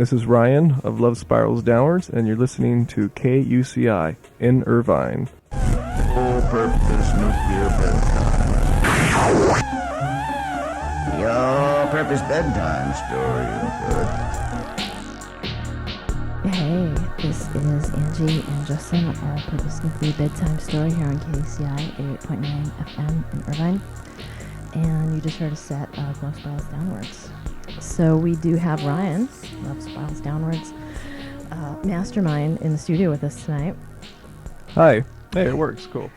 This is Ryan of Love Spirals Downwards, and you're listening to KUCI in Irvine. All-purpose nuclear bedtime. The all-purpose bedtime story. Hey, this is Anji and Justin, all-purpose nuclear bedtime story here on KUCI 88.9 FM in Irvine. And you just heard a set of Love Spirals Downwards. So we do have Ryan, Love Spirals Downwards, mastermind in the studio with us tonight. Hi. Hey, it works. Cool.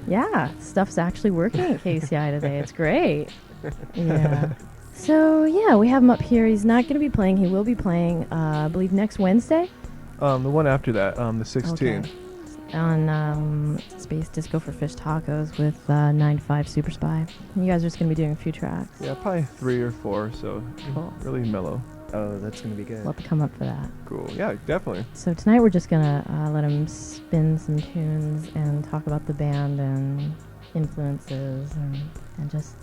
Yeah, stuff's actually working at KUCI today. It's great. Yeah. So, yeah, we have him up here. He's not going to be playing. He will be playing, I believe, next Wednesday. The one after that, the 16th. Okay. On Space Disco for Fish Tacos with 9 to 5 Super Spy. And you guys are just going to be doing a few tracks. Yeah, probably 3 or 4, so Cool. Really mellow. Oh, that's going to be good. We'll have to come up for that. Cool. Yeah, definitely. So tonight we're just going to let him spin some tunes and talk about the band and influences and just,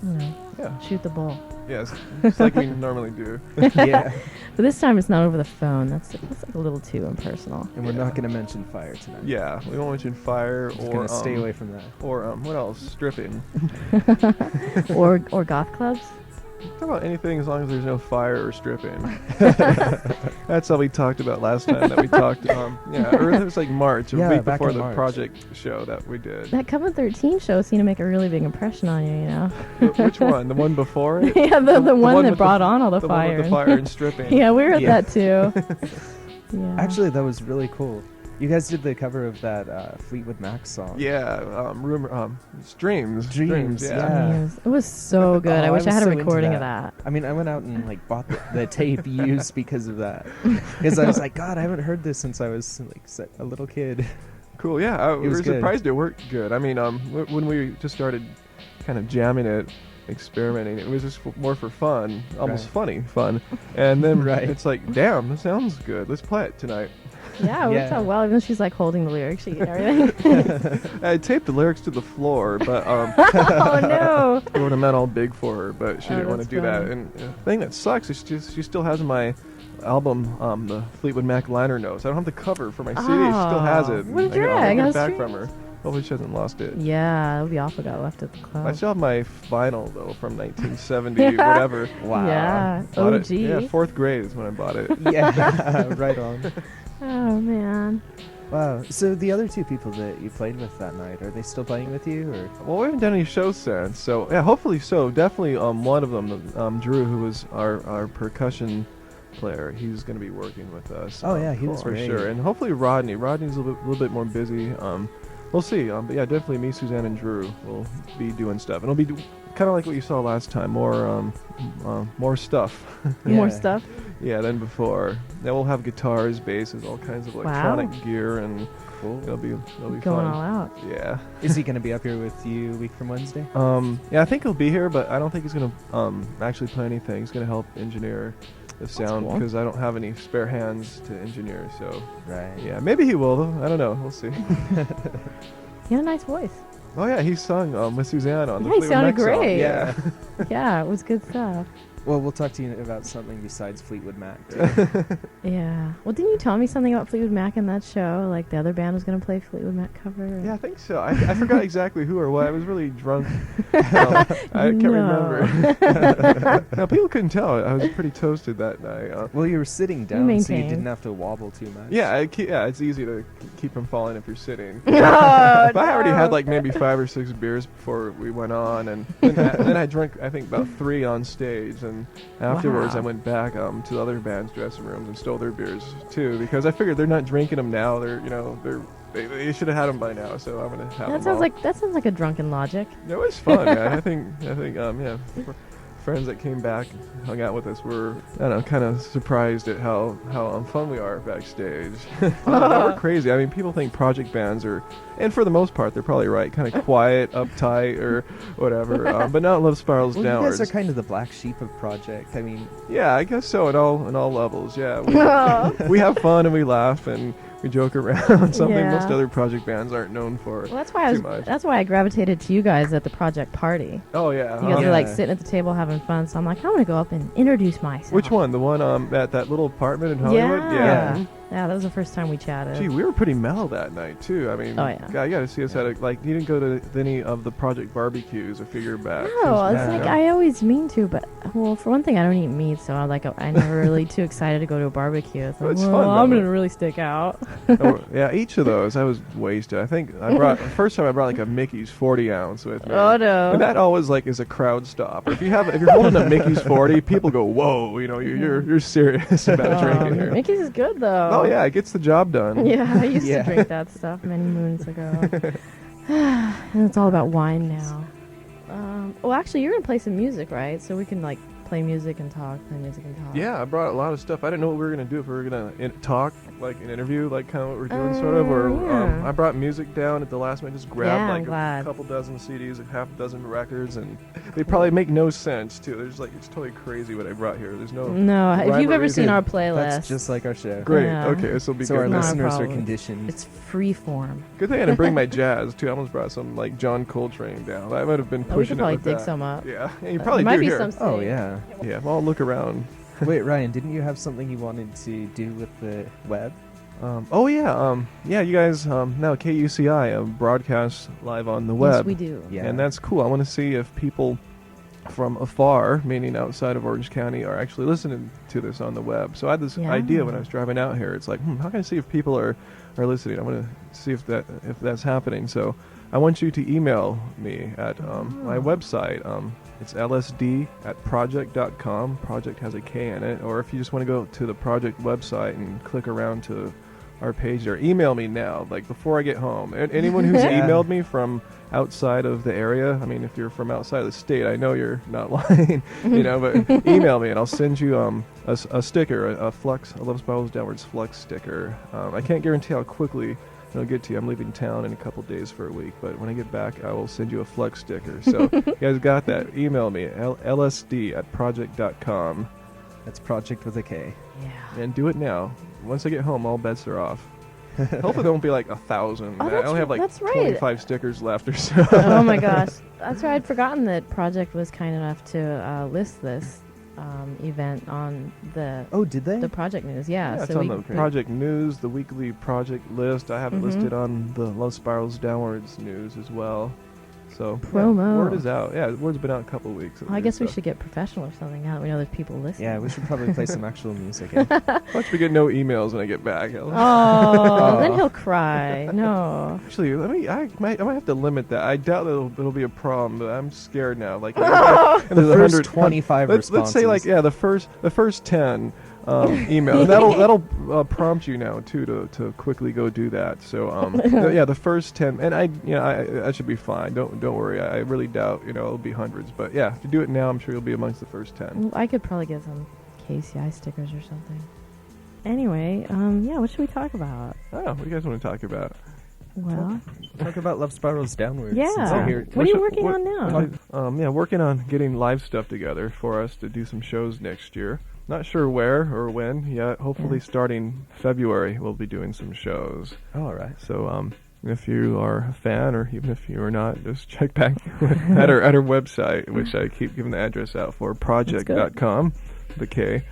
shoot the bull. Yes, just like we normally do. Yeah. But this time it's not over the phone. That's like a little too impersonal. And we're not going to mention fire tonight. Yeah, we won't mention fire We're or going to stay away from that. Or what else? Stripping. or goth clubs. Talk about anything as long as there's no fire or stripping. That's how we talked about last time that we talked. Or it was like March, a week back before in the March. Projekt show that we did. That Coven 13 show seemed to make a really big impression on you, Which one? The one before it? Yeah, the one that with brought on all the one fire. with the fire and stripping. Yeah, we were at that too. Yeah. Actually, that was really cool. You guys did the cover of that Fleetwood Mac song. Yeah, Dreams. Dreams, Yeah. Dreams. It was so good. Oh, I wish I was had a so into recording of that. I mean, I went out and bought the tape used because of that. Because I was like, God, I haven't heard this since I was a little kid. Cool. Yeah, we was were good. surprised it worked good. I mean, when we just started kind of jamming it, experimenting, it was just more for fun, almost fun. And then it's like, damn, this sounds good. Let's play it tonight. Yeah, it worked out well. Even though she's holding the lyric sheet and everything. I taped the lyrics to the floor, but oh no! I wrote them out all big for her, but she didn't want to do that. funny. And the thing that sucks is she still has my album, the Fleetwood Mac liner notes. I don't have the cover for my CD. She still has it. What a I'll drag! get How it back strange. from her. Hopefully she hasn't lost it. Yeah, it would be awful. Got left at the club. I still have my vinyl though from 1970, whatever. Wow. Yeah, Bought OG. it, yeah, 4th grade is when I bought it. Yeah, right on. Oh man. Wow. So the other two people that you played with that night, are they still playing with you? Or? Well, we haven't done any shows since, so yeah, hopefully so. Definitely, one of them, Drew, who was our percussion player, he's going to be working with us. Oh yeah, he was for great. sure. And hopefully Rodney's a little bit more busy. We'll see. But yeah, definitely me, Suzanne, and Drew will be doing stuff, and it'll be kind of like what you saw last time. More stuff. Yeah. More stuff. Yeah, than before. Then we'll have guitars, basses, all kinds of electronic gear, and Cool. it'll be Going fun. all out. Yeah. Is he going to be up here with you a week from Wednesday? Yeah, I think he'll be here, but I don't think he's gonna actually play anything. He's gonna help engineer the sound cool. because I don't have any spare hands to engineer. So Right. yeah, maybe he will though. I don't know. We'll see. He had a nice voice. Oh yeah, he sung with Suzanne on the Yeah, he Fleetwood sounded Mac song. great. Yeah. Yeah, it was good stuff. Well, we'll talk to you about something besides Fleetwood Mac. Yeah. Well, didn't you tell me something about Fleetwood Mac in that show? Like the other band was going to play Fleetwood Mac cover? Yeah, I think so. I forgot exactly who or what. I was really drunk. I can't remember. No, people couldn't tell. I was pretty toasted that night. Well, you were sitting down, so you maintained. didn't have to wobble too much. Yeah, it's easy to keep from falling if you're sitting. Oh, But I already no. had maybe 5 or 6 beers before we went on, and then I drank I think about 3 on stage, and afterwards Wow. I went back to the other band's dressing rooms and stole their beers too because I figured they're not drinking them now. They should have had them by now, so I'm gonna have them. That sounds like a drunken logic. It was fun, man. I think yeah. Friends that came back and hung out with us were, I don't know, kind of surprised at how fun we are backstage. We're crazy. I mean, people think Projekt bands are, and for the most part, they're probably right, kind of quiet, uptight, or whatever. But not Love Spirals Well, Downwards. you guys are kind of the black sheep of Projekt. I mean, Yeah, I guess so. At all levels. Yeah, we have fun and we laugh and we joke around. Something Yeah. most other Projekt bands aren't known for. Well, that's why too much. that's why I gravitated to you guys at the Projekt party. Oh yeah. You guys Yeah. were like sitting at the table having fun, so I'm like, I'm gonna go up and introduce myself. Which one? The one at that little apartment in Hollywood? Yeah. Yeah, that was the first time we chatted. Gee, we were pretty mellow that night too. I mean, Oh, yeah. God, you got to see us at a, like. You didn't go to any of the Projekt barbecues a few years back. No, it's Yeah. like I always mean to, but well, for one thing, I don't eat meat, so I'm like I'm never really too excited to go to a barbecue. It's like, It's well, fun, I'm though. gonna really stick out. Oh, yeah, each of those I was wasted. I think I brought first time I brought like a Mickey's 40 ounce with me. Oh no! And that always like is a crowd stopper. If you're holding a Mickey's 40, people go, "Whoa!" You know, you're serious about drinking here. Mickey's is good though. Oh yeah, it gets the job done. Yeah, I used Yeah. to drink that stuff many moons ago. And it's all about wine now. Well, actually, you're gonna play some music, right? So we can like play music and talk, play music and talk. Yeah, I brought a lot of stuff. I didn't know what we were gonna do. If we were gonna talk, like an interview, like kind of what we're doing, sort of. Or yeah. I brought music down at the last minute. Just grabbed Yeah, I'm like glad. a couple dozen CDs, a half dozen records, and they probably make no sense too. There's like it's totally crazy what I brought here. There's no. No, if rhyme you've or ever seen reason. our playlist, That's just like our show. Great. Yeah. Okay, this will be So good. our Not a listeners are problem. conditioned. it's free form. Good thing I didn't bring my jazz too. I almost brought some like John Coltrane down. I might have been Oh, we pushing could probably it with dig that. some up. Yeah, you There probably might do be here. some. Oh saved. yeah. Yeah, well, I'll look around. Wait, Ryan, didn't you have something you wanted to do with the web? Oh yeah, yeah. You guys now KUCI broadcasts live on the Yes, web. we do. Yeah. And that's cool. I want to see if people from afar, meaning outside of Orange County, are actually listening to this on the web. So I had this Yeah. idea when I was driving out here. It's like, how can I see if people are listening? I want to see if that's happening. So I want you to email me at my website. It's lsd@projekt.com. Projekt has a K in it. Or if you just want to go to the Projekt website and click around to our page there, email me now, like before I get home. And anyone who's Yeah. emailed me from outside of the area, I mean, if you're from outside of the state, I know you're not lying, but email me and I'll send you a sticker, a Flux, a Love Spirals Downwards Flux sticker. I can't guarantee how quickly it'll get to you. I'm leaving town in a couple days for a week, but when I get back, I will send you a Flux sticker. So you guys got that? Email me, lsd@projekt.com, That's Project with a K. Yeah. and do it now. Once I get home, all bets are off. Hopefully there won't be like 1,000. Oh, I that's only have like that's right. 25 stickers left or so. Oh my gosh, that's right. I'd forgotten that Projekt was kind enough to list this event on the Oh, did they? Projekt news. Yeah, Yeah, it's so on we the Projekt news, the weekly Projekt list. I have it Mhm. listed on the Love Spirals Downwards news as well. So Promo. Yeah, word is out. Yeah, word's been out a couple of weeks. at Well, I least, guess we so. should get professional or something now that we know there's people listening. Yeah, we should probably play some actual music. Watch me get no emails when I get back. Oh, then he'll cry. No. Actually, I might have to limit that. I doubt it'll be a problem, but I'm scared now. Like The there's first 100 25 let's say like responses. the first 10 email. And that'll prompt you now too to quickly go do that. So yeah, the first 10, and I should be fine. Don't worry. I really doubt it'll be hundreds, but yeah, if you do it now, I'm sure you'll be amongst the first 10. I could probably get some KCI stickers or something. Anyway, yeah, what should we talk about? Oh, what do you guys want to talk about? Well, Talk about Love Spirals Downwards. yeah. since we're here. What are you working on now? Yeah, working on getting live stuff together for us to do some shows next year. Not sure where or when yet. Hopefully, starting February, we'll be doing some shows. Oh, all right. So, if you are a fan, or even if you are not, just check back at our website, which I keep giving the address out for, projekt.com, the K,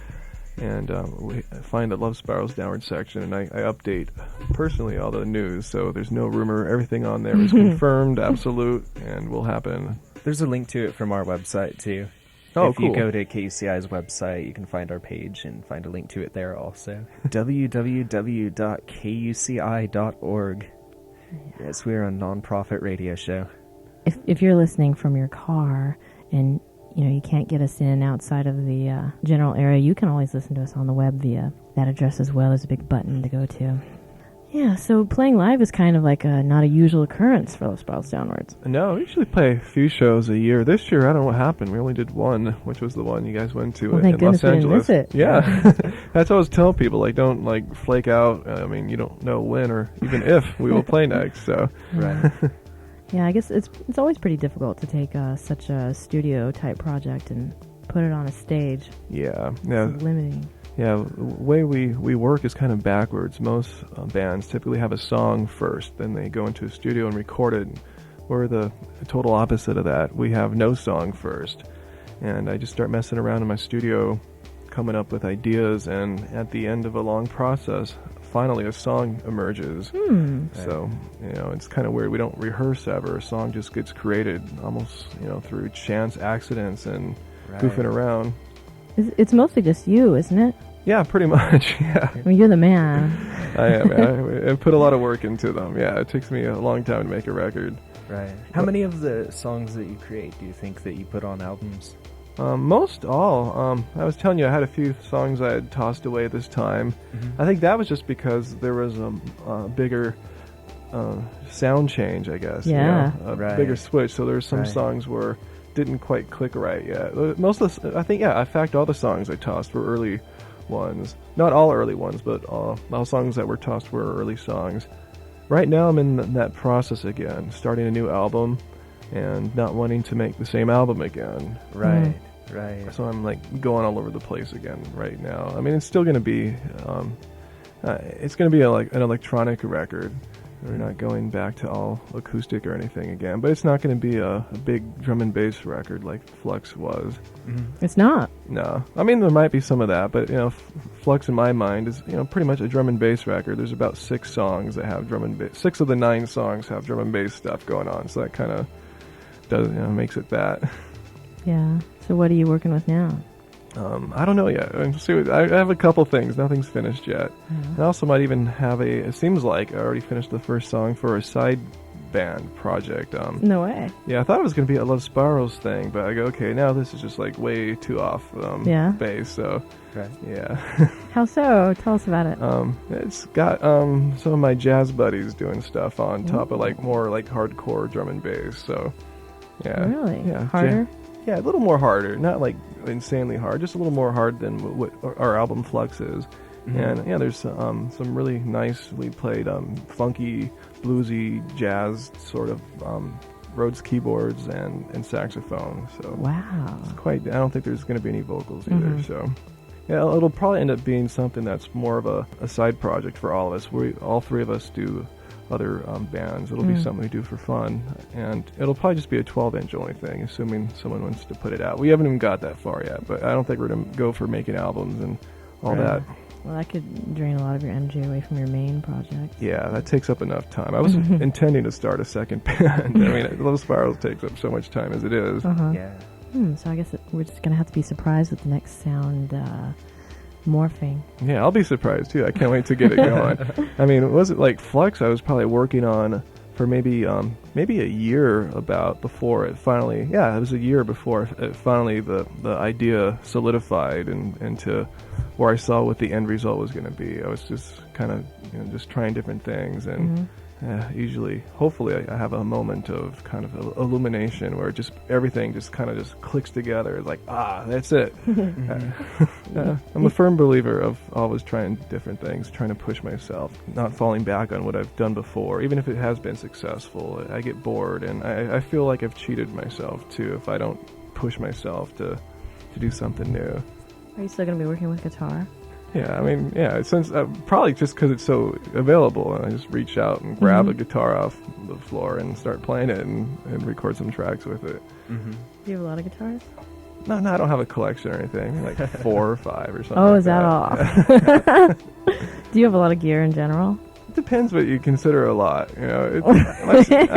and we find the Love Spirals Downward section, and I update personally all the news, so there's no rumor. Everything on there is confirmed, absolute, and will happen. There's a link to it from our website, too. Oh, if you cool. go to KUCI's website, you can find our page and find a link to it there also. www.kuci.org. Yes, we're a non-profit radio show. If you're listening from your car and you can't get us in outside of the general area, you can always listen to us on the web via that address as well. There's a big button to go to. Yeah, so playing live is kind of like not a usual occurrence for Love Spirals Downwards. No, we usually play a few shows a year. This year, I don't know what happened. We only did one, which was the one you guys went to Well, in thank Los goodness we didn't Angeles. miss it. Yeah, that's what I was telling people. Like, don't flake out. I mean, you don't know when or even if we will play next. So, Right. Yeah, I guess it's always pretty difficult to take such a studio type project and put it on a stage. yeah. It's limiting. Yeah, the way we work is kind of backwards. Most bands typically have a song first, then they go into a studio and record it. We're the total opposite of that. We have no song first, and I just start messing around in my studio, coming up with ideas, and at the end of a long process, finally a song emerges. So, it's kind of weird. We don't rehearse ever. A song just gets created almost, through chance accidents and goofing around. It's mostly just you, isn't it? Yeah, pretty much, yeah. I mean, you're the man. I am. I put a lot of work into them. Yeah, it takes me a long time to make a record. Right. How many of the songs that you create do you think that you put on albums? Most all. I was telling you I had a few songs I had tossed away this time. I think that was just because there was a bigger sound change, I guess. Yeah. A bigger switch. So there's some songs where didn't quite click right yet. Most of the, I think, in fact, all the songs I tossed were early ones. Not all early ones, but all songs that were tossed were early songs. Right now I'm in that process again, starting a new album and not wanting to make the same album again. Right. So I'm like going all over the place again right now. I mean, it's still going to be, it's going to be an electronic record. We're not going back to all acoustic or anything again, but it's not going to be a big drum and bass record like Flux was. It's not. No. I mean, there might be some of that, but, Flux in my mind is, pretty much a drum and bass record. There's about 6 songs that have drum and bass. 6 of the 9 songs have drum and bass stuff going on, so that kind of does, makes it that. Yeah. So what are you working with now? I don't know yet. I have a couple things. Nothing's finished yet. I also might even have it seems like I already finished the first song for a side band project. No way. Yeah, I thought it was going to be a Love Spirals thing, but I go, okay, now this is just like way too off base, so yeah. How so? Tell us about it. It's got some of my jazz buddies doing stuff on top of more hardcore drum and bass, so yeah. Really? Yeah. Harder? Yeah, a little more harder, not like insanely hard, just a little more hard than what our album Flux is. And yeah, there's some really nicely played funky, bluesy, jazz sort of Rhodes keyboards and saxophone. So wow, it's quite. I don't think there's going to be any vocals either. So yeah, it'll probably end up being something that's more of a side project for all of us. All 3 of us do other bands. It'll be something we do for fun, and it'll probably just be a 12-inch only thing, assuming someone wants to put it out. We haven't even got that far yet, but I don't think we're going to go for making albums and all that. Well, that could drain a lot of your energy away from your main project. Yeah, that takes up enough time. I was intending to start a second band. I mean, Love Spirals takes up so much time as it is. Yeah. So I guess we're just going to have to be surprised with the next sound morphing. Yeah, I'll be surprised too. I can't wait to get it going. I mean, was it like Flux? I was probably working on for maybe a year before it finally. Yeah, it was a year before it finally the idea solidified and into where I saw what the end result was going to be. I was just kind of just trying different things, and usually, hopefully, I have a moment of kind of illumination where just everything just kind of just clicks together. It's like, that's it. I'm a firm believer of always trying different things, trying to push myself, not falling back on what I've done before. Even if it has been successful, I get bored, and I feel like I've cheated myself too if I don't push myself to do something new. Are you still going to be working with guitar? Yeah, I mean, since probably just because it's so available, and I just reach out and grab a guitar off the floor and start playing it and record some tracks with it. Do you have a lot of guitars? No, I don't have a collection or anything, like 4 or 5 or something. Oh, like is that all? Yeah. Do you have a lot of gear in general? It depends what you consider a lot. I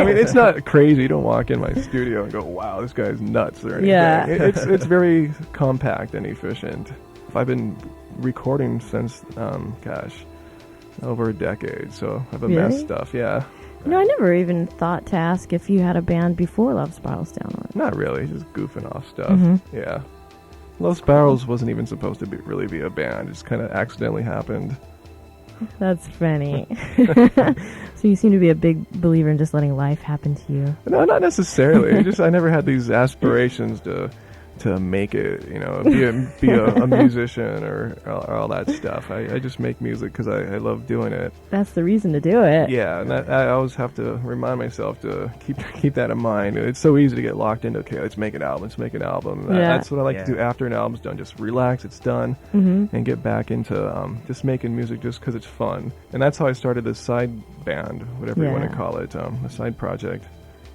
mean, it's not crazy. You don't walk in my studio and go, "Wow, this guy's nuts" or anything. Yeah. It's very compact and efficient. I've been recording since, over a decade, so I've amassed stuff, yeah. I never even thought to ask if you had a band before Love Spirals Downward. Not really, just goofing off stuff, yeah. Love Spirals wasn't even supposed to really be a band, it just kind of accidentally happened. That's funny. So you seem to be a big believer in just letting life happen to you. No, not necessarily. I never had these aspirations to to make it, be a musician or all that stuff. I just make music because I love doing it. That's the reason to do it. Yeah, and I always have to remind myself to keep that in mind. It's so easy to get locked into, okay, let's make an album. That's what I like to do after an album's done. Just relax, it's done, and get back into just making music just because it's fun. And that's how I started this side band, whatever you want to call it, a side project.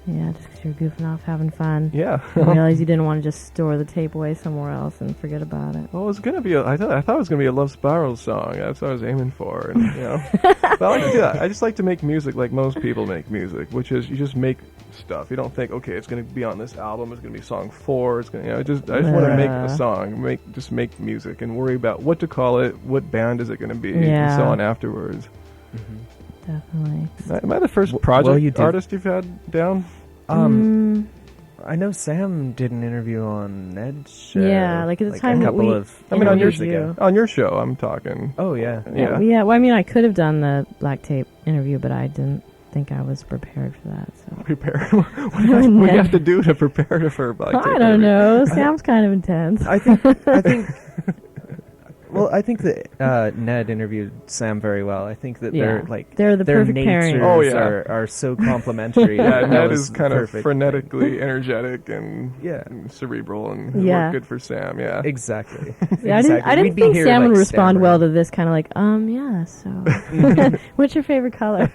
Yeah, just because you're goofing off, having fun. Yeah. I realized you didn't want to just store the tape away somewhere else and forget about it. Well, it was gonna be. I thought it was gonna be a Love Spiral song. That's what I was aiming for. And, but I like to do that. I just like to make music like most people make music, which is you just make stuff. You don't think, okay, it's gonna be on this album. It's gonna be song 4. It's gonna, I just want to make a song. Make music and worry about what to call it, what band is it gonna be, and so on afterwards. Definitely. Am I the first project artist you've had down? I know Sam did an interview on Ned's show. Yeah, like at the time a couple of on years ago. On your show, I'm talking. Oh yeah. Yeah. Well, I mean, I could have done the Black Tape interview, but I didn't think I was prepared for that. So prepare. What do you have to do to prepare for a Black Tape? I don't know. Sam's kind of intense. I think. Well, I think that Ned interviewed Sam very well. I think that they're the their perfect pairing. natures are so complementary. Yeah, Ned is kind of frenetically energetic and cerebral and work good for Sam. Yeah, exactly. Yeah, I didn't think Sam would respond well to this kind of like, yeah. So, what's your favorite color?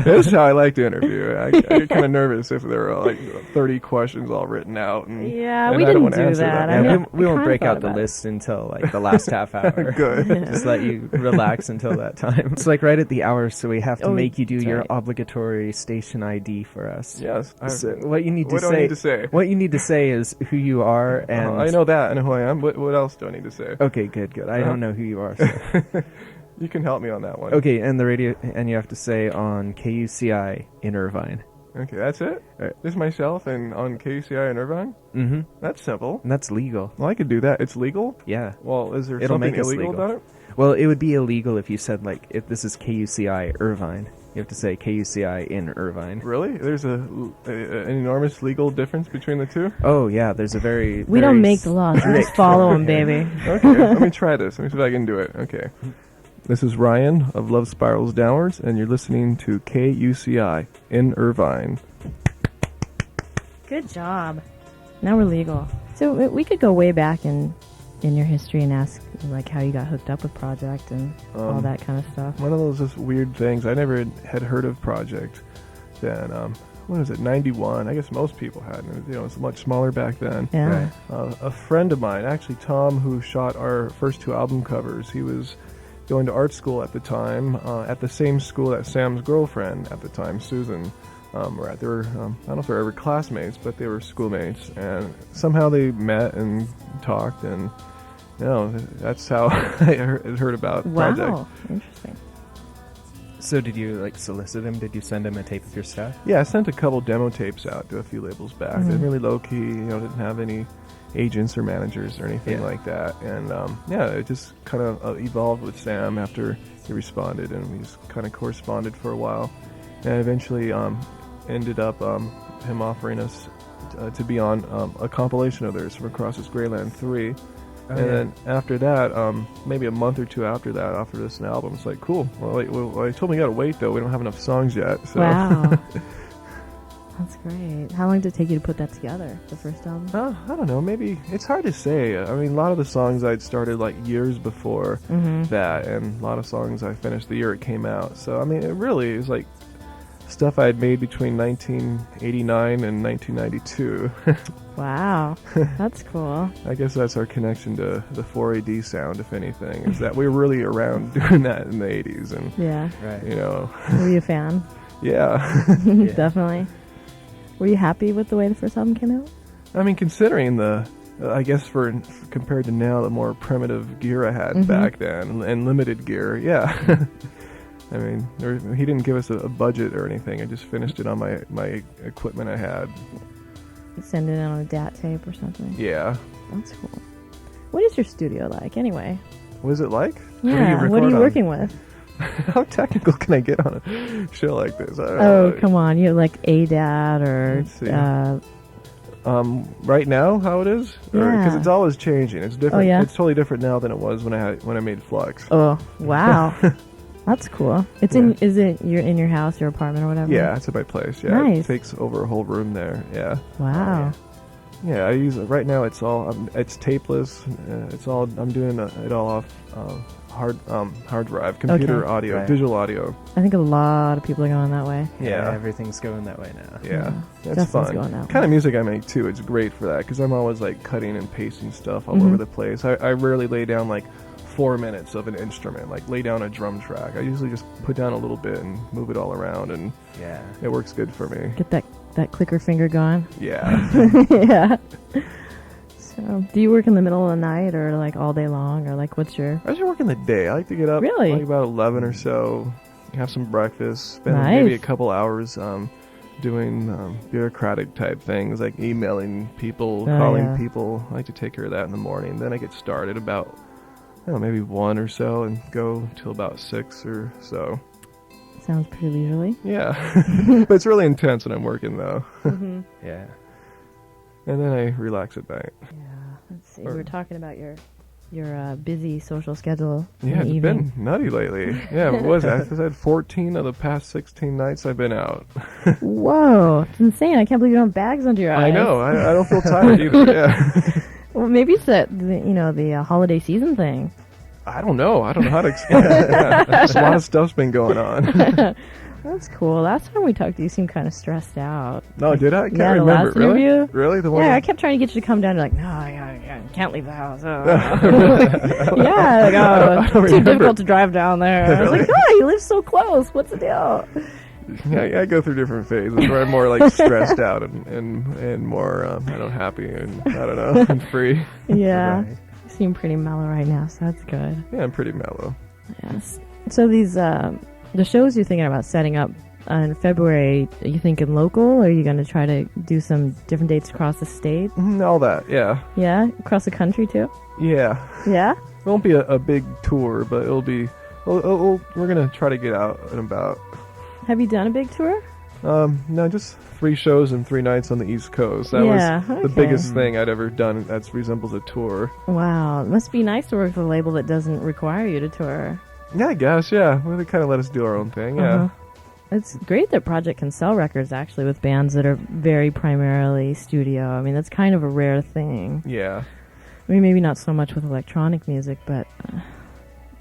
This is how I like to interview. I get kind of nervous if there are like 30 questions all written out. And, we I didn't don't do that. Yeah, I mean, we won't break out the it. list until like the last half hour. Good. Just let you relax until that time. It's like right at the hour, so we have to make you do your obligatory station ID for us. Yes. So what you need to what do I need to say? What you need to say is who you are, and I know that. I know who I am. What else do I need to say? Okay, good. I don't know who you are. So. You can help me on that one. Okay, and the radio, and you have to say on KUCI in Irvine. Okay, that's it? Just myself and on KUCI in Irvine? Mm-hmm. That's simple. And that's legal. Well, I could do that. It's legal? Yeah. Well, is there It'll something make us illegal legal. about it? Well, it would be illegal if you said, like, if this is KUCI Irvine. You have to say KUCI in Irvine. Really? There's an enormous legal difference between the two? Oh, yeah. There's a very... We don't make the laws. We just follow them, baby. Okay, let me try this. Let me see if I can do it. Okay. This is Ryan of Love Spirals Downwards, and you're listening to KUCI in Irvine. Good job. Now we're legal. So we could go way back in your history and ask like how you got hooked up with Projekt and all that kind of stuff. One of those just weird things. I never had heard of Projekt. Then what is it? 91. I guess most people hadn't. You know, it's much smaller back then. Yeah. Right. A friend of mine, actually Tom, who shot our first 2 album covers. He was going to art school at the time, at the same school that Sam's girlfriend at the time, Susan. Were at. They were, I don't know if they were ever classmates, but they were schoolmates, and somehow they met and talked, and that's how I heard about Projekt. Wow, interesting. So did you like solicit him? Did you send him a tape of your stuff? Yeah, I sent a couple demo tapes out to a few labels back. They're really low key, didn't have any agents or managers or anything like that, and it just kind of evolved with Sam after he responded, and we just kind of corresponded for a while, and eventually ended up him offering us to be on a compilation of theirs from Across This Greyland 3. Then after that, maybe a month or 2 after that, offered us an album. It's like, cool. Well, I told me you gotta wait, though. We don't have enough songs yet. So. Wow. That's great. How long did it take you to put that together, the first album? I don't know. Maybe it's hard to say. I mean, a lot of the songs I'd started like years before that, and a lot of songs I finished the year it came out. So, I mean, it really is like stuff I had made between 1989 and 1992. Wow, that's cool. I guess that's our connection to the 4AD sound, if anything, is that we were really around doing that in the 80s. And, Were you a fan? Yeah. Definitely. Were you happy with the way the first album came out? I mean, considering I guess compared to now, the more primitive gear I had back then, and limited gear, yeah. I mean, he didn't give us a budget or anything. I just finished it on my equipment I had. You send it on a DAT tape or something? Yeah. That's cool. What is your studio like, anyway? What is it like? Yeah, what are you working with? How technical can I get on a show like this? Come on. You have like ADAT or Right now, how it is? Because Yeah. it's always changing. It's different. Oh, yeah? It's totally different now than it was when I made Flux. Oh, wow. That's cool. It's you're in your house, your apartment or whatever? Yeah, it's at my place. Yeah, Nice. it takes over a whole room there. Yeah. Wow. Yeah, I use it right now. It's all it's tapeless. It's all I'm doing it all off hard drive, computer Okay. audio, Right. visual audio. I think a lot of people are going that way. Yeah. Everything's going that way now. Yeah, it's Justin's fun. going that Kind way. of music I make too. It's great for that because I'm always like cutting and pasting stuff all Mhm. over the place. I rarely lay down like 4 minutes of an instrument, like lay down a drum track. I usually just put down a little bit and move it all around, and Yeah. it works good for me. Get that clicker finger going. Yeah. Yeah. So, do you work in the middle of the night or like all day long, or like what's your? I usually work in the day. I like to get up Really? like about 11 or so, have some breakfast, spend Nice. maybe a couple hours doing bureaucratic type things like emailing people, Oh, calling yeah. people. I like to take care of that in the morning. Then I get started about, I don't know, maybe 1 or so and go till about 6 or so. Sounds pretty leisurely. Yeah. But it's really intense when I'm working though. Mm-hmm. Yeah. And then I relax at night. Yeah. Let's see. Or- We were talking about your busy social schedule. in Yeah, the it's evening. been nutty lately. Yeah, what was that? I said 14 of the past 16 nights I've been out. Whoa, it's insane! I can't believe you don't have bags under your eyes. I know. I don't feel tired either. Yeah. Well, maybe it's the holiday season thing. I don't know. I don't know how to explain it. Yeah. Just a lot of stuff's been going on. That's cool. Last time we talked, you seemed kind of stressed out. No, did I? I can't Yeah, the remember. last Really? interview? Really? The one? Yeah, I kept trying to get you to come down. You're like, no, I can't leave the house. Oh. Really? Yeah, like, I don't too remember. difficult to drive down there. I was Really? like, no, you live so close. What's the deal? Yeah, I go through different phases where I'm more like stressed out and more happy and I don't know and free. Yeah, Right. you seem pretty mellow right now, so that's good. Yeah, I'm pretty mellow. Yes. So these the shows you're thinking about setting up in February, are you thinking local, or are you going to try to do some different dates across the state? All that. Yeah. Yeah, across the country too. Yeah. Yeah. It won't be a big tour, but it'll be. We're gonna try to get out and about. Have you done a big tour? No, just 3 shows and 3 nights on the East Coast. That Yeah, was the okay. biggest thing I'd ever done that resembles a tour. Wow, it must be nice to work with a label that doesn't require you to tour. Yeah, I guess. Yeah, well, they kind of let us do our own thing. Yeah. Uh-huh. It's great that Projekt can sell records actually with bands that are very primarily studio. I mean, that's kind of a rare thing. Yeah. I mean, maybe not so much with electronic music, but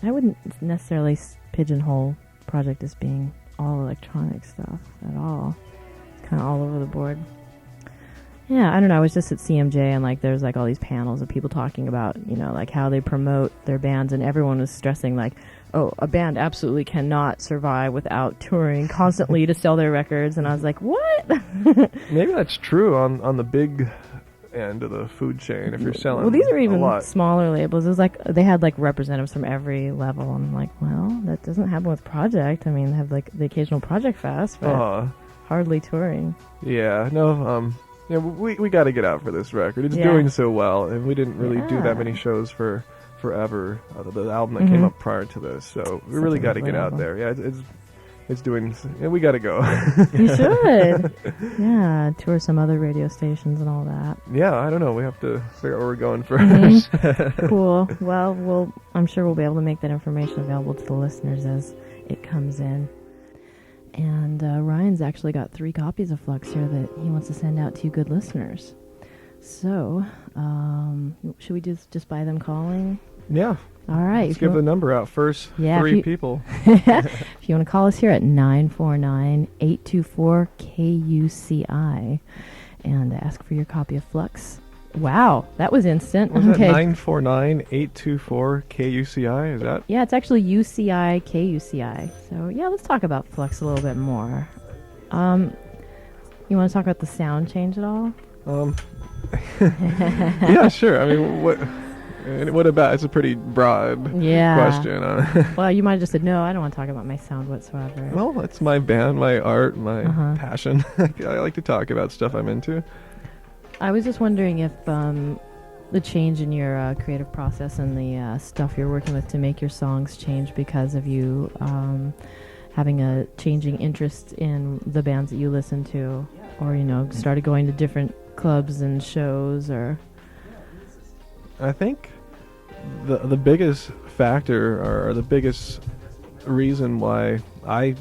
I wouldn't necessarily pigeonhole Projekt as being all electronic stuff at all. It's kind of all over the board. Yeah, I don't know. I was just at CMJ and like there's like all these panels of people talking about, like how they promote their bands, and everyone was stressing like, oh, a band absolutely cannot survive without touring constantly to sell their records. And I was like, what? Maybe that's true on the big end of the food chain if you're selling. Well, these are a even lot. smaller labels. It was like they had like representatives from every level. And I'm like, well, that doesn't happen with Projekt. I mean, they have like the occasional Projekt Fest, but hardly touring. Yeah. No. Yeah. We got to get out for this record. It's Yeah. doing so well, and we didn't really do Yeah. that many shows for forever. The album that came up prior to this, so we Such really a got to lovely get out album. there. Yeah. It's doing. Yeah, we got to go. You should. Yeah, tour some other radio stations and all that. Yeah. I don't know. We have to figure out where we're going first. Cool. Well, I'm sure we'll be able to make that information available to the listeners as it comes in. And Ryan's actually got 3 copies of Flux here that he wants to send out to you good listeners. So, should we just buy them calling? Yeah. All right. Let's if you give the want- number out first. Yeah, if 3 you- people. If you want to call us here at 949-824-KUCI and ask for your copy of Flux. Wow, that was instant. Was that Okay. 949-824-KUCI? Is that? Yeah, it's actually UCI KUCI. So yeah, let's talk about Flux a little bit more. You want to talk about the sound change at all? Yeah, sure. I mean, what about? It's a pretty broad Yeah. question. Well, you might have just said no. I don't want to talk about my sound whatsoever. Well, it's my band, my art, my Uh-huh. passion. I like to talk about stuff I'm into. I was just wondering if the change in your creative process and the stuff you're working with to make your songs change because of you having a changing interest in the bands that you listen to, or started going to different clubs and shows, or? I think the biggest factor or the biggest reason why I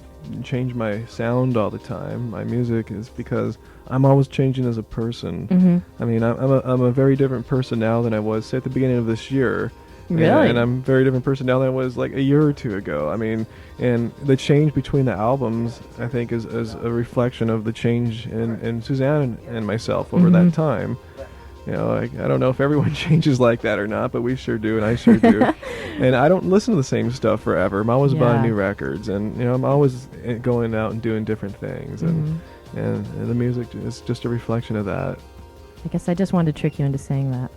change my sound all the time, my music, is because I'm always changing as a person. Mm-hmm. I mean, I'm a very different person now than I was, say, at the beginning of this year. Really? And I'm a very different person now than I was like a year or two ago. I mean, and the change between the albums, I think, is a reflection of the change in Suzanne and myself over that time. You know, I don't know if everyone changes like that or not, but we sure do, and I sure do. And I don't listen to the same stuff forever. I'm always buying new records, and you know, I'm always going out and doing different things, and the music is just a reflection of that. I guess I just wanted to trick you into saying that.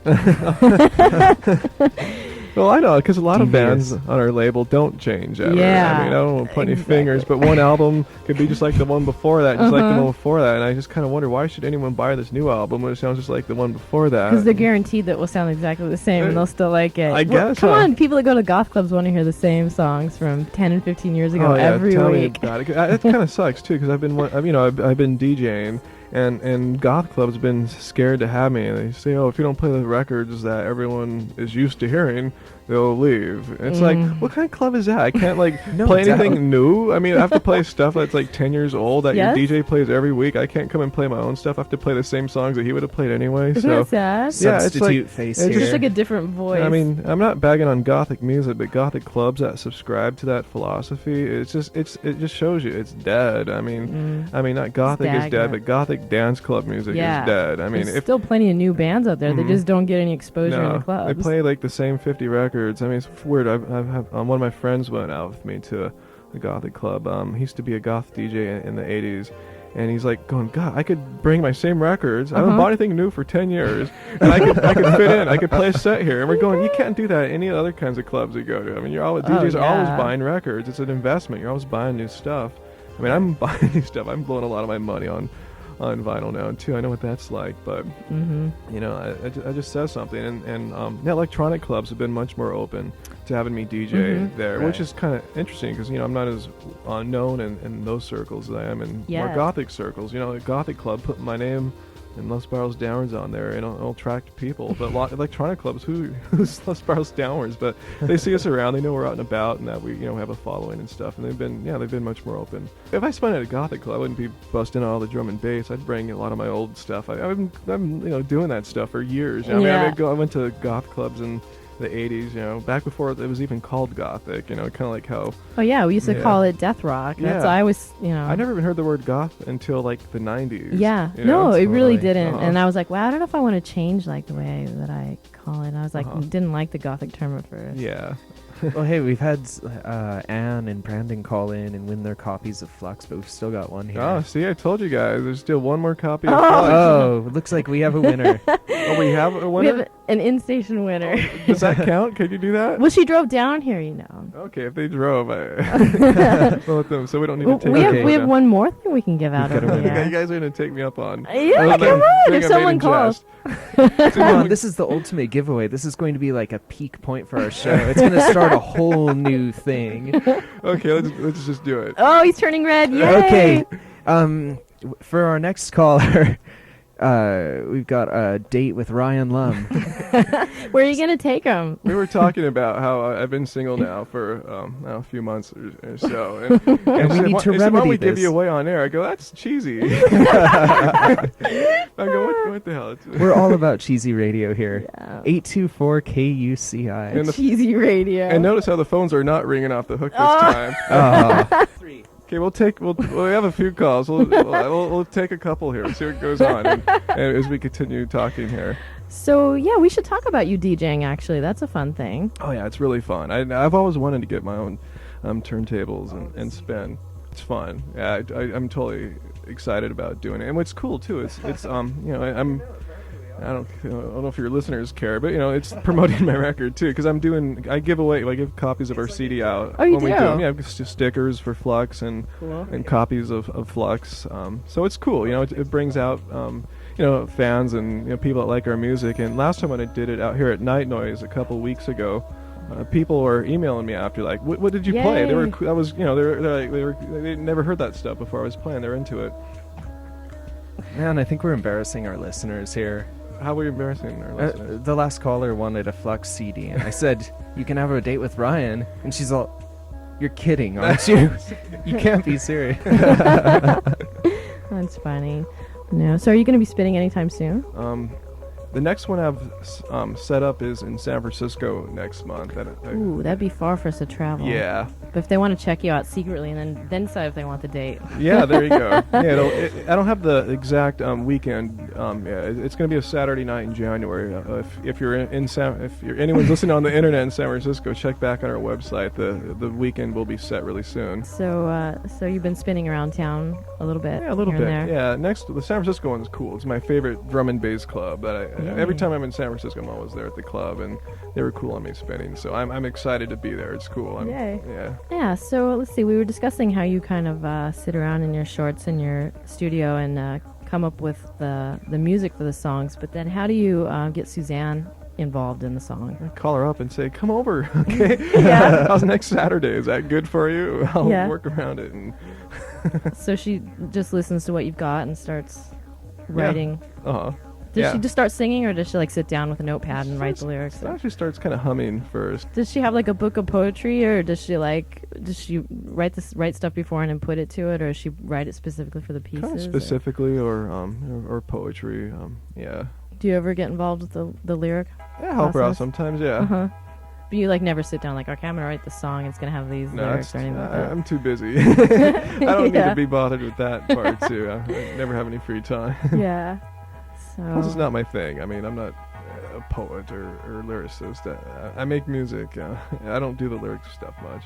Well, I know, because a lot of bands on our label don't change ever. Yeah, I mean, I don't want to point any fingers, but one album could be just like the one before that, just like the one before that, and I just kind of wonder, why should anyone buy this new album when it sounds just like the one before that? Because they're guaranteed that it will sound exactly the same, and they'll still like it. I guess. Come on, people that go to goth clubs want to hear the same songs from 10 and 15 years ago every tell week. Me about it. It kind of sucks too, because I've been DJing. And goth clubs have been scared to have me. They say, oh, if you don't play the records that everyone is used to hearing, they'll leave. It's like, what kind of club is that? I can't play anything new. I mean, I have to play stuff that's like 10 years old that your DJ plays every week. I can't come and play my own stuff. I have to play the same songs that he would have played anyway. Isn't that sad? Yeah, substitute face It's here. just like a different voice. I mean, I'm not bagging on gothic music, but gothic clubs that subscribe to that philosophy, it just shows you it's dead. I mean, not gothic is dead, but gothic dance club music is dead. I mean, there's still plenty of new bands out there. They just don't get any exposure in the clubs. They play like the same 50 records. I mean, it's weird. I've one of my friends went out with me to a gothic club. He used to be a goth DJ in the 80s. And he's like going, God, I could bring my same records. I haven't bought anything new for 10 years. And I could fit in. I could play a set here. And we're going, you can't do that at any other kinds of clubs you go to. I mean, DJs are always buying records. It's an investment. You're always buying new stuff. I mean, I'm buying new stuff. I'm blowing a lot of my money on vinyl now too. I know what that's like, but you know, I just says something. And electronic clubs have been much more open to having me DJ there, which is kind of interesting because, you know, I'm not as known in those circles as I am in more gothic circles. You know, a gothic club put my name and Les Barrels Downwards on there, and it'll attract people. But electronic clubs, who's Les Barrels Downwards? But they see us around, they know we're out and about, and that we, you know, have a following and stuff. And they've been much more open. If I spun at a gothic club, I wouldn't be busting all the drum and bass. I'd bring a lot of my old stuff. I'm you know, doing that stuff for years. You know? I mean, I went to goth clubs in the 80s, you know, back before it was even called gothic, you know, kind of like how... Oh, yeah, we used to call it death rock. That's I was, you know... I never even heard the word goth until, like, the 90s. Yeah. No, it really didn't. And I was like, wow, I don't know if I want to change, like, the way that I call it. And I was like, didn't like the gothic term at first. Yeah. Well, hey, we've had Anne and Brandon call in and win their copies of Flux, but we've still got one here. Oh, see, I told you guys. There's still one more copy of Flux. Oh, looks like we have a winner. Oh, we have a winner? We have an in-station winner. Does that count? Could you do that? Well, she drove down here, you know. Okay, if they drove, we'll let them, so we don't need to take we have one more thing we can give out over You here. guys are going to take me up on. Yeah, come on, if someone calls. Come on, this is the ultimate giveaway. This is going to be like a peak point for our show. It's going to start a whole new thing. Okay, let's just do it. Oh, he's turning red. Yay! Okay. For our next caller, we've got a date with Ryan Lum. Where are you going to take him? We were talking about how I've been single now for a few months or so. And we need to why remedy we give this. you away on air? I go, that's cheesy. I go, what the hell? We're all about cheesy radio here. Yeah. 824 KUCI. And Cheesy radio. And notice how the phones are not ringing off the hook this time. Okay, we have a few calls. We'll take a couple here. See what goes on and as we continue talking here. So yeah, we should talk about you DJing. Actually, that's a fun thing. Oh yeah, it's really fun. I've always wanted to get my own turntables and spin. It's fun. Yeah, I'm totally excited about doing it. And what's cool too, it's you know, I don't know if your listeners care, but you know, it's promoting my record too, because I give copies of our CD out. Oh, you when do? We do them. Yeah, just stickers for Flux and copies of Flux. So it's cool. You know, it brings out you know, fans and, you know, people that like our music. And last time when I did it out here at Night Noise a couple weeks ago, people were emailing me after like, what did you play? They were, I was, you know, they never heard that stuff before I was playing. They're into it. Man, I think we're embarrassing our listeners here. How were you embarrassing our listeners? The last caller wanted a Flux CD, and I said, you can have a date with Ryan. And she's all, you're kidding, aren't you? You can't be serious. That's funny. No. So are you going to be spinning anytime soon? The next one I've set up is in San Francisco next month. Ooh, that'd be far for us to travel. Yeah. But if they want to check you out secretly and then decide if they want the date. Yeah, there you go. Yeah, I don't have the exact weekend. It's going to be a Saturday night in January. If you're anyone's listening on the internet in San Francisco, check back on our website. The weekend will be set really soon. So you've been spinning around town a little bit. Yeah, a little here bit. and there. Yeah, the San Francisco one's cool. It's my favorite drum and bass club. Every time I'm in San Francisco, I'm always there at the club, and they were cool on me spinning. So I'm excited to be there. It's cool. Yay. Yeah. Yeah, so let's see. We were discussing how you kind of sit around in your shorts in your studio and come up with the music for the songs, but then how do you get Suzanne involved in the song? I call her up and say, come over, okay? Yeah. How's next Saturday? Is that good for you? I'll Yeah. work around it. And So she just listens to what you've got and starts writing. Uh-huh. Does she just start singing, or does she like sit down with a notepad and write the lyrics? She actually starts kind of humming first. Does she have like a book of poetry, or does she write stuff beforehand and put it to it, or does she write it specifically for the pieces? Kind of specifically, or poetry. Yeah. Do you ever get involved with the lyric? Yeah, help her out process? sometimes. Yeah. Uh-huh. But you like never sit down like, okay, I'm gonna write the song. It's gonna have these lyrics or anything like that. I'm too busy. I don't need Yeah. to be bothered with that part too. I never have any free time. Yeah. So. This is not my thing. I mean, I'm not a poet or lyricist. I make music. I don't do the lyrics stuff much.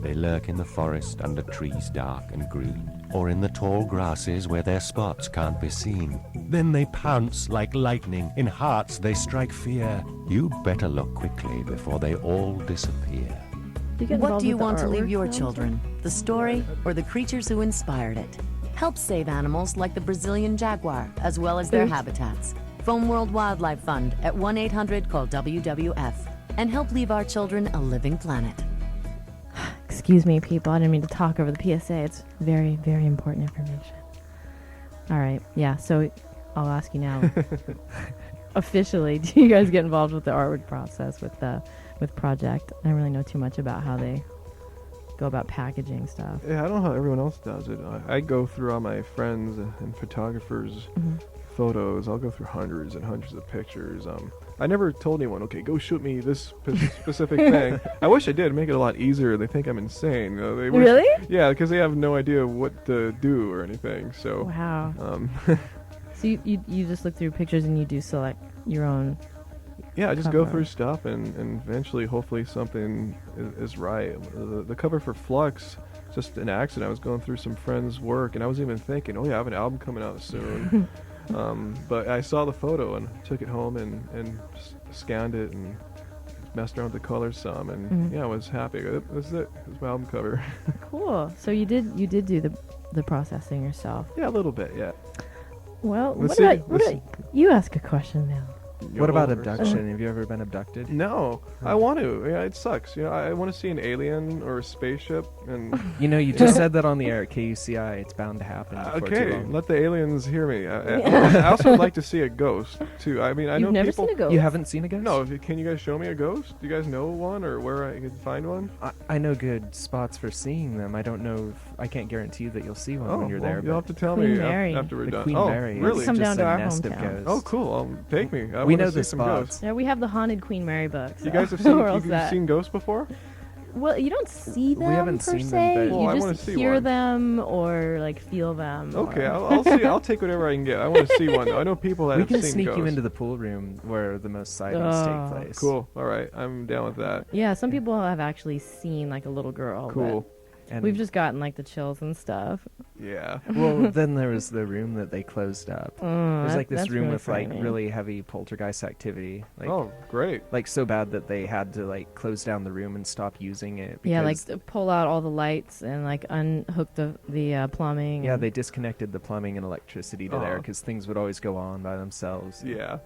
They lurk in the forest under trees dark and green, or in the tall grasses where their spots can't be seen. Then they pounce like lightning, in hearts they strike fear. You'd better look quickly before they all disappear. What do you want to leave your children? children? The story or the creatures who inspired it? Help save animals like the Brazilian jaguar, as well as their habitats. Phone World Wildlife Fund at 1-800-CALL-WWF. And help leave our children a living planet. Excuse me, people. I didn't mean to talk over the PSA. It's very, very important information. All right. Yeah. So I'll ask you now. Officially, do you guys get involved with the artwork process with Projekt? I don't really know too much about how they go about packaging stuff. Yeah, I don't know how everyone else does it. I go through all my friends and photographers' photos. I'll go through hundreds and hundreds of pictures. I never told anyone, okay, go shoot me this specific thing. I wish I did. Make it a lot easier. They think I'm insane. They wish, Really? Yeah, because they have no idea what to do or anything. So. Wow. So you just look through pictures and you do select your own. Yeah, I just go cover. through stuff and eventually, hopefully, something is right. The cover for Flux, just an accident. I was going through some friends' work, and I was even thinking, oh yeah, I have an album coming out soon. But I saw the photo and took it home and scanned it and messed around with the colors some, and yeah, I was happy. This is it. This is my album cover. Cool. So you did do the processing yourself. Yeah, a little bit. Yeah. Well, Let's what see. about you? Ask a question now. What about Over. abduction? Have you ever been abducted? No, I want to. Yeah, it sucks. You know, I want to see an alien or a spaceship, and You know, you just said that on the air at KUCI. It's bound to happen before too okay, long. let the aliens hear me. I also would like to see a ghost too. I mean, I You've know never people. seen a ghost. You haven't seen a ghost? No, can you guys show me a ghost? Do you guys know one or where I could find one? I know good spots for seeing them. I don't know if I can't guarantee that you'll see one when you're there. You'll have But to tell Queen me Mary. after we're the done. Queen Oh, Mary really? is Come just down to a our nest of hometown. ghosts. Oh, cool. Take me. I We wanna know see the some spots. ghosts. Yeah, we have the haunted Queen Mary books. You guys have Where else you've that? seen ghosts before? Well, you don't see them haven't per seen them, se. but- Well, I you wanna just see hear one. them or like feel them. Okay, or- I'll see. I'll take whatever I can get. I want to see one. Though. I know people that We have can seen sneak ghosts. you into the pool room where the most sightings Oh, take place. Cool. All right, I'm down with that. Yeah, some people have actually seen like a little girl. but Cool. And We've just gotten like the chills and stuff. Yeah. well, then there was the room that they closed up. There's like this that's room really with like frightening. really heavy poltergeist activity. Like, Oh, great. like so bad that they had to like close down the room and stop using it. Yeah, like because- pull out all the lights and like unhook the plumbing. yeah, and- they disconnected the plumbing and electricity to there Oh. because things would always go on by themselves. Yeah.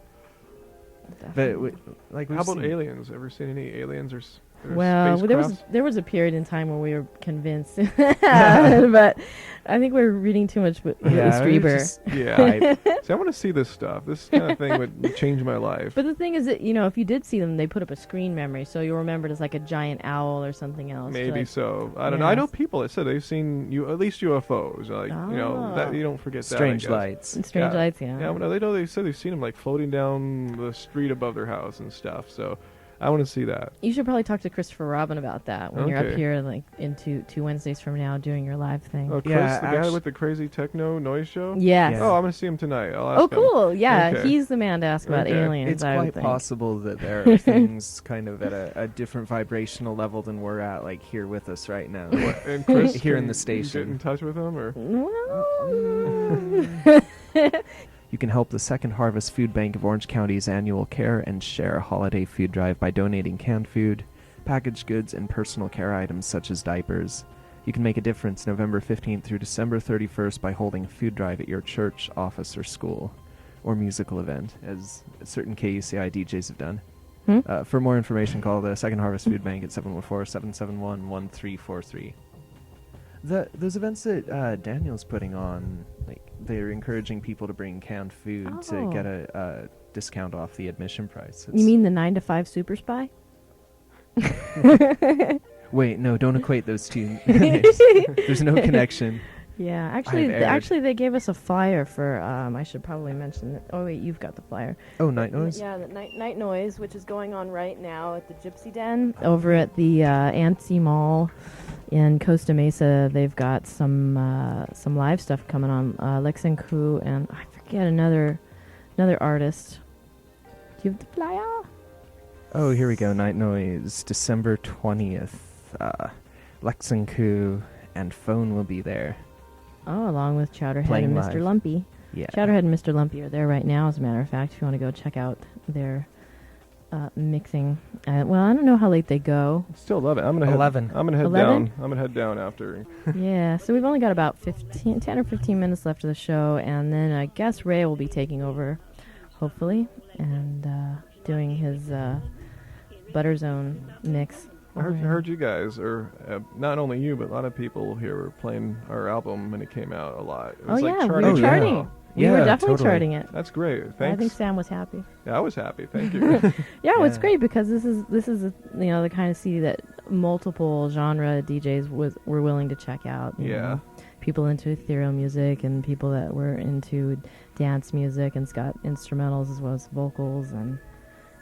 But like, we've How about seen- aliens? Ever seen any aliens or Well, spacecrafts? there was a period in time where we were convinced, but I think we're reading too much with Strieber. Yeah. See, I want to see this stuff. This kind of thing would change my life. But the thing is that, if you did see them, they put up a screen memory, so you'll remember it as like a giant owl or something else. Maybe so. I don't know. I know people that said they've seen at least UFOs. Like, that you don't forget Strange that. lights. Strange lights, yeah. Yeah, well, they said they've seen them like floating down the street above their house and stuff. So I want to see that. You should probably talk to Christopher Robin about that when you're up Okay. here, like in two Wednesdays from now, doing your live thing. Oh, Chris, Yeah, the guy with the crazy techno noise show? Yes. Yeah. Oh, I'm going to see him tonight. I'll ask Oh, him. cool. Yeah, Okay. he's the man to ask about Okay. aliens. It's I would quite think. possible that there are things kind of at a different vibrational level than we're at, like here with us right now. And Chris, Here in can the you station. get in touch with him? Or Well, You can help the Second Harvest Food Bank of Orange County's annual Care and Share holiday food drive by donating canned food, packaged goods, and personal care items such as diapers. You can make a difference November 15th through December 31st by holding a food drive at your church, office, or school, or musical event, as certain KUCI DJs have done. For more information, call the Second Harvest Food Bank at 714-771-1343. Those events that Daniel's putting on, like, they're encouraging people to bring canned food to get a discount off the admission price. you mean the 9 to 5 super spy? Wait, no, don't equate those two names. There's no connection. Yeah, I've erred. actually, they gave us a flyer for. I should probably mention it. Oh wait, you've got the flyer. Oh, Night Noise? Yeah, the night noise, which is going on right now at the Gypsy Den over at the Antsy Mall in Costa Mesa. They've got some live stuff coming on. Lex and Ku and I forget another artist. Do you have the flyer? Oh, here we go. Night Noise, December 20th. Lexingku and Phone will be there. Oh, along with Chowderhead Playing and live. Mr. Lumpy. Yeah. Chowderhead and Mr. Lumpy are there right now, as a matter of fact, if you want to go check out their mixing. Well, I don't know how late they go. still love it. I'm gonna 11. I'm gonna head 11? down. I'm gonna head down after. Yeah, so we've only got about 10 or 15 minutes left of the show, and then I guess Ray will be taking over, hopefully, and doing his Butter Zone mix. I heard you guys, or not only you, but a lot of people here were playing our album when it came out a lot. It was Oh like yeah, we charting were it charting. out. We were Yeah, definitely totally. charting it. That's great. I Thanks. think Sam was happy. Yeah, I was happy. Thank you. Yeah, well, it's Yeah. great because this is the kind of CD that multiple genre DJs were willing to check out. you Yeah. know. People into ethereal music and people that were into dance music, and it's got instrumentals as well as vocals, and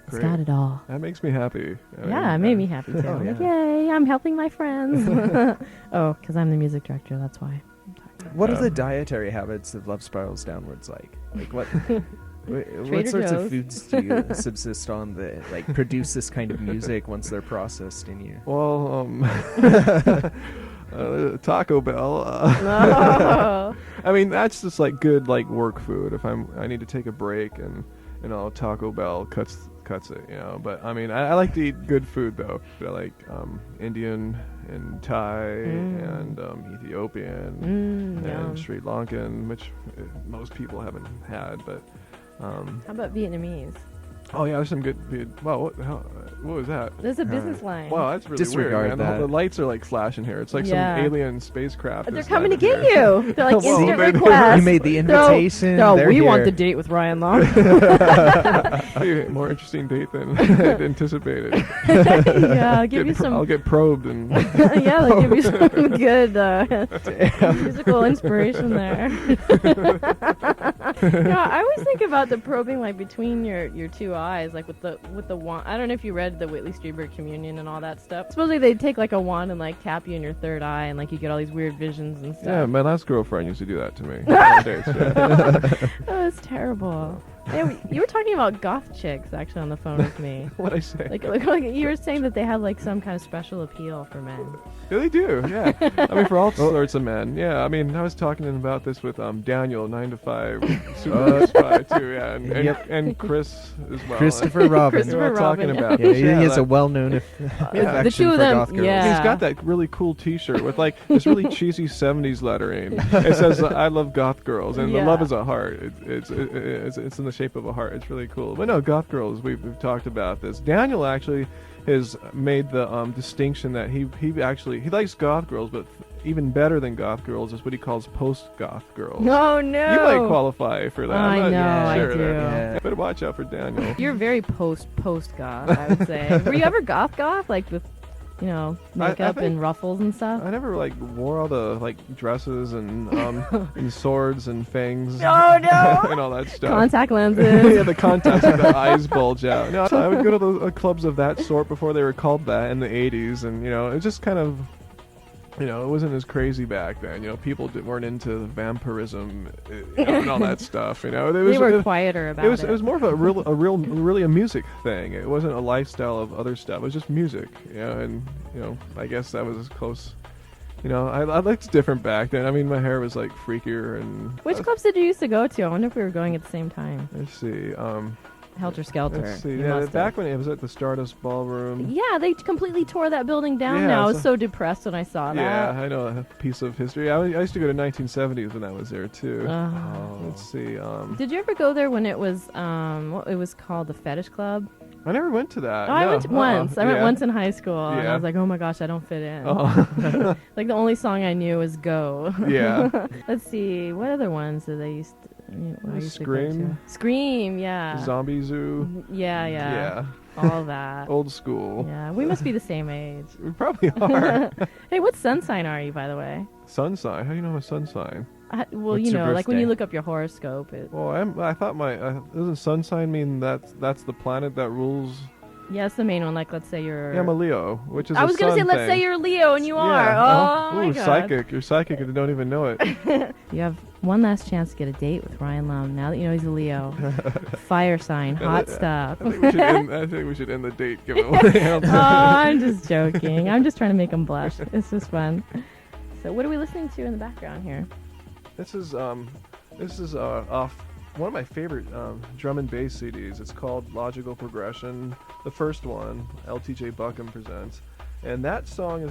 it's Great. got it all. That makes me happy. Yeah, it made me happy too. Oh, I'm like, yeah. yay, I'm helping my friends. Oh, because I'm the music director, that's why. What are the dietary habits of Love Spirals Downwards like? Like what? What Trader sorts Joe's. of foods do you subsist on that like produce this kind of music once they're processed in you? Well, Taco Bell. Oh. I mean, that's just like good like work food. If I need to take a break, and Taco Bell cuts it, But I mean, I like to eat good food though. I like Indian and Thai and Ethiopian Yum. and Sri Lankan, which most people haven't had. But How about Vietnamese? oh yeah, there's some good. Wow, what was that? There's a business line. Wow, that's really Disregard weird, man. that. The lights are like flashing here. It's like Yeah. some alien spacecraft. They're has coming to landed get here. you. They're like Whoa, instant baby. request. You made the invitation. No, they're we want here. the date with Ryan Long. Hey, more interesting date than anticipated. Yeah, I'll give you some. I'll get probed and Yeah, they'll give you some good musical inspiration there. I always think about the probing like between your two eyes, like with the wand. I don't know if you read the Whitley Strieber Communion and all that stuff. Supposedly they take like a wand and like tap you in your third eye, and like you get all these weird visions and stuff. yeah, my last girlfriend used to do that to me. On dates, yeah. Oh, it's terrible. Yeah, you were talking about goth chicks actually on the phone with me. What'd I say? Like you were saying that they have like some kind of special appeal for men. Yeah, they do. Yeah, I mean for all sorts of men. Yeah, I mean I was talking about this with Daniel 9 to 5 Super Spy too. Yeah, and, Yep. and Chris as well. Christopher Robin. We were Christopher talking Robin. about Yeah, this. he Yeah, has a that- well-known The affection two of for them, goth girls. yeah. He's got that really cool T-shirt with like this really cheesy '70s lettering. It says "I love goth girls," and the Yeah. love is a heart. It's in the shape of a heart. It's really cool. But no, goth girls. We've talked about this. Daniel actually has made the distinction that he likes Goth Girls, but even better than Goth Girls is what he calls post-Goth Girls. No. You might qualify for that. I I'm know, not I sure do. that. Better watch out for Daniel. You're very post goth, I would say. Were you ever goth, like with, makeup think- and ruffles and stuff? I never wore all the dresses and and swords and fangs. Oh no! and all that stuff. Contact lenses. yeah, the contacts with the eyes bulge out. No, I would go to those clubs of that sort before they were called that in the 80s, and it was just kind of, it wasn't as crazy back then. People weren't into vampirism and all that stuff. They were quieter about it. It was more of really a music thing. It wasn't a lifestyle of other stuff. It was just music. And I guess that was as close. I looked different back then. I mean, my hair was freakier and. Which clubs did you used to go to? I wonder if we were going at the same time. Let's see. Helter Skelter. Let's see. You Yeah, must back have. when it was at the Stardust Ballroom. Yeah, they completely tore that building down Yeah, now. I was so- so depressed when I saw that. Yeah, I know a piece of history. I used to go to 1970s when I was there too. Let's see. Did you ever go there when it was what it was called, the Fetish Club? I never went to that. Oh, I no, went once. I went yeah. onse in high school, and I Yeah. was like, oh my gosh, I don't fit in. Oh. The only song I knew was Go. Yeah. Let's see, what other ones did they used to, I used to go Scream. to? Scream, yeah. Zombie Zoo. Yeah. Yeah. All that. Old school. Yeah, we must be the same age. We probably are. Hey, what sun sign are you, by the way? Sun sign. How do you know I'm a sun sign? Well, What's your like when you birthday? look up your horoscope. Well, I thought doesn't sun sign mean that's the planet that rules? Yeah, it's the main one. Like, let's say you're. Yeah, I'm a Leo, which is I was going to say, let's say you're a Leo, and you are. Yeah. Oh my Ooh, god. psychic. You're psychic and you don't even know it. You have one last chance to get a date with Ryan Lum. Now that you know he's a Leo, fire sign, hot stuff. I think we should end the date giveaway. Oh, I'm just joking. I'm just trying to make him blush. It's just fun. So, what are we listening to in the background here? This is off one of my favorite drum and bass CDs. It's called Logical Progression. The first one, LTJ Buckham presents. And that song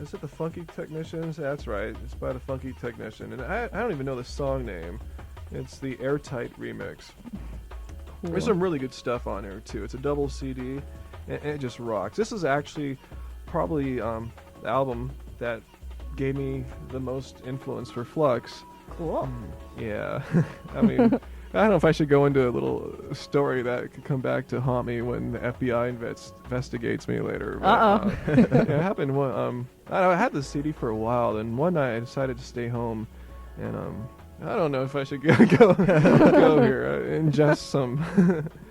is it the Funky Technicians? That's right. It's by the Funky Technician. And I don't even know the song name. It's the Airtight remix. Cool. There's some really good stuff on here too. It's a double CD, and it just rocks. This is actually probably the album that gave me the most influence for Flux. Cool. Yeah, I mean, I don't know if I should go into a little story that could come back to haunt me when the FBI investigates me later. But, it happened when I had the CD for a while, and one night I decided to stay home, and I don't know if I should go here ingest some.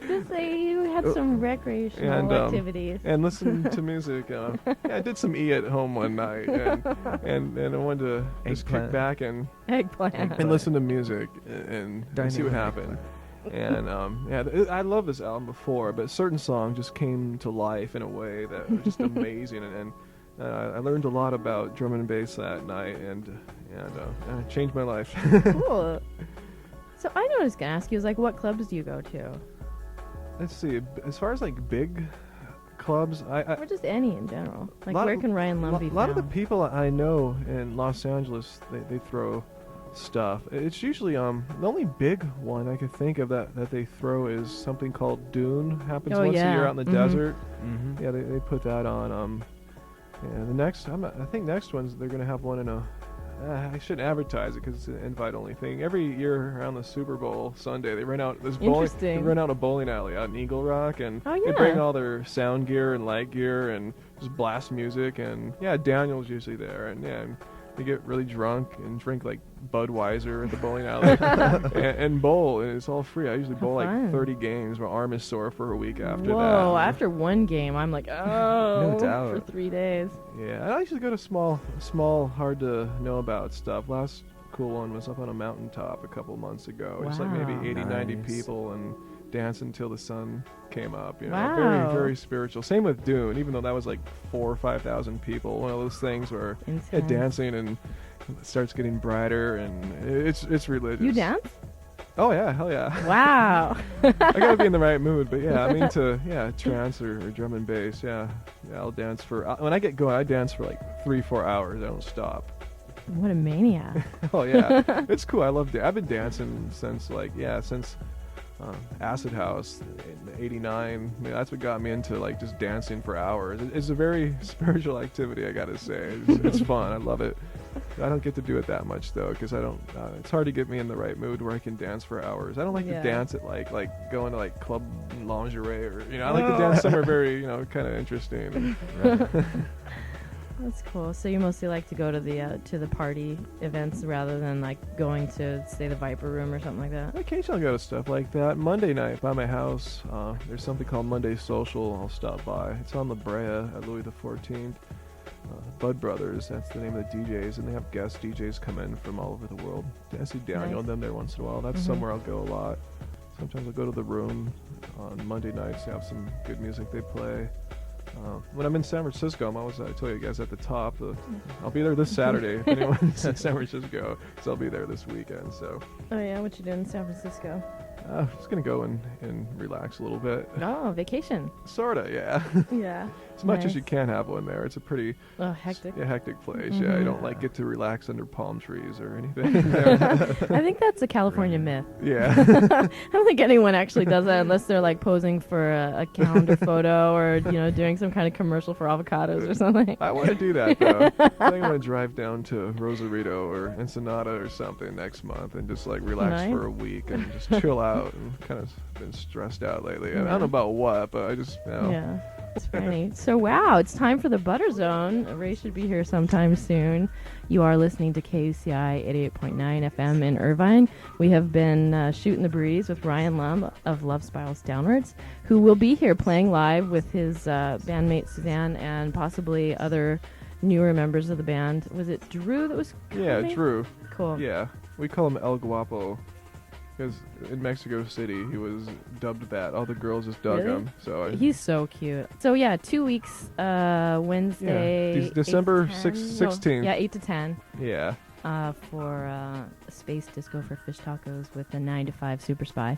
Just say you had some recreational and activities. and listen to music. Yeah, I did some at home one night, and I wanted to just kick Eggplant. back and Eggplant. and listen to music and see what happened. And I love this album before, but certain songs just came to life in a way that was just amazing, and I learned a lot about drum and bass that night, and it changed my life. Cool. So I know what I was gonna ask you is what clubs do you go to, Let's see. As far as big clubs, or just any in general? lot Where of- can Ryan Lum be a lot of the found? people I know in Los Angeles, they throw stuff. It's usually the only big one I could think of that they throw is something called Dune. Happens Oh, once a yeah. year out in the Mhm. desert. Mm-hmm. Yeah, they put that on. Yeah, the next I think next one's they're gonna have one in a. I shouldn't advertise it because it's an invite-only thing. Every year around the Super Bowl Sunday, they rent out this bowling. They Interesting. rent out a bowling alley out in Eagle Rock, and Oh, they bring yeah. all their sound gear and light gear and just blast music. And yeah, Daniel's usually there, and yeah, and they get really drunk and drink Budweiser at the bowling alley and bowl, and it's all free. I usually bowl fun. 30 games. My arm is sore for a week after Whoa! that. After one game, I'm like, oh, doubt. for 3 days. Yeah, I usually go to small, hard to know about stuff. Last cool one was up on a mountaintop a couple months ago. It's maybe Wow. 80, 90 Nice. people and dancing until the sun came up. Wow. Very, very spiritual. Same with Dune, even though that was 4,000 or 5,000 people. One of those things where Intense. dancing and it starts getting brighter, and it's religious. You dance? Oh yeah, hell yeah. Wow. I gotta be in the right mood, but yeah, I'm into trance or drum and bass. Yeah, I'll dance for when I get going. I dance for 3-4 hours. I don't stop. What a maniac. Oh yeah, it's cool. I love. I've been dancing since since acid house in '89. I mean, that's what got me into like just dancing for hours. It's a very spiritual activity, I gotta say. It's fun. I love it. I don't get to do it that much though, because I don't. It's hard to get me in the right mood where I can dance for hours. I don't like to dance at like going to like club lingerie or I like to dance somewhere very kind of interesting. That's cool. So you mostly like to go to the party events rather than like going to say the Viper Room or something like that. Occasionally I'll go to stuff like that. Monday night by my house, there's something called Monday Social. I'll stop by. It's on La Brea at Louis XIV. Bud Brothers, that's the name of the DJs, and they have guest DJs come in from all over the world. I see Daniel and them there once in a while. That's somewhere I'll go a lot. Sometimes I'll go to the Room on Monday nights. They have some good music they play. When I'm in San Francisco, I told you guys at the top, I'll be there this Saturday if anyone's in San Francisco, so I'll be there this weekend. So. Oh yeah, what you doing in San Francisco? Just gonna go and relax a little bit. Oh, vacation. Sorta, yeah. Yeah. As much as you can have one there. It's a pretty hectic. Hectic place. Yeah, I don't get to relax under palm trees or anything. I think that's a California myth. Yeah. I don't think anyone actually does that unless they're like posing for a calendar photo or doing some kind of commercial for avocados or something. I want to do that though. I think I want to drive down to Rosarito or Ensenada or something next month and just like relax for a week and just chill out. And kind of been stressed out lately. I don't know about what, but I just Yeah, it's funny. So wow, it's time for the Butter Zone. Ray should be here sometime soon. You are listening to KUCI 88.9 FM in Irvine. We have been shooting the breeze with Ryan Lum of Love Spirals Downwards, who will be here playing live with his bandmate Suzanne and possibly other newer members of the band. Was it Drew that was coming? Yeah, Drew. Cool. Yeah, we call him El Guapo. Because in Mexico City, he was dubbed that. All the girls just dug him. So he's so cute. So yeah, 2 weeks, Wednesday. Yeah, December 16th. Yeah, 8 to 10. Yeah. For Space Disco for Fish Tacos with a 9 to 5 Super Spy.